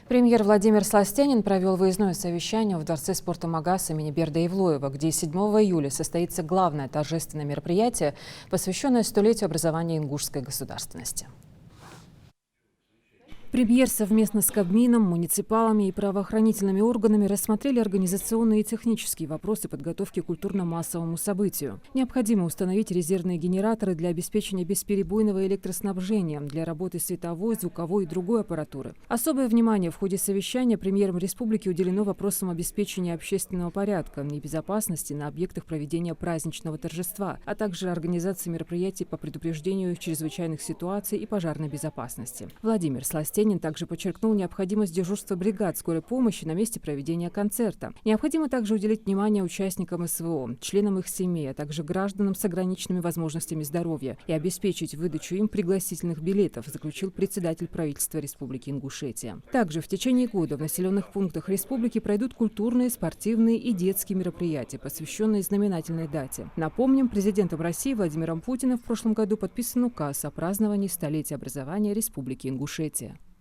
Премьер Владимир Сластенин провел выездное совещание в Дворце спорта МАГАС имени Берда Ивлоева, где 7 июля состоится главное торжественное мероприятие, посвященное столетию образования ингушской государственности. Премьер совместно с Кабмином, муниципалами и правоохранительными органами рассмотрели организационные и технические вопросы подготовки к культурно-массовому событию. Необходимо установить резервные генераторы для обеспечения бесперебойного электроснабжения, для работы световой, звуковой и другой аппаратуры. Особое внимание в ходе совещания премьером республики уделено вопросам обеспечения общественного порядка и безопасности на объектах проведения праздничного торжества, а также организации мероприятий по предупреждению чрезвычайных ситуаций и пожарной безопасности. Владимир Сластенин также подчеркнул необходимость дежурства бригад скорой помощи на месте проведения концерта. Необходимо также уделить внимание участникам СВО, членам их семей, а также гражданам с ограниченными возможностями здоровья и обеспечить выдачу им пригласительных билетов, заключил председатель правительства Республики Ингушетия. Также в течение года в населенных пунктах республики пройдут культурные, спортивные и детские мероприятия, посвященные знаменательной дате. Напомним, президентом России Владимиром Путиным в прошлом году подписан указ о праздновании столетия образования Республики Ингушетия.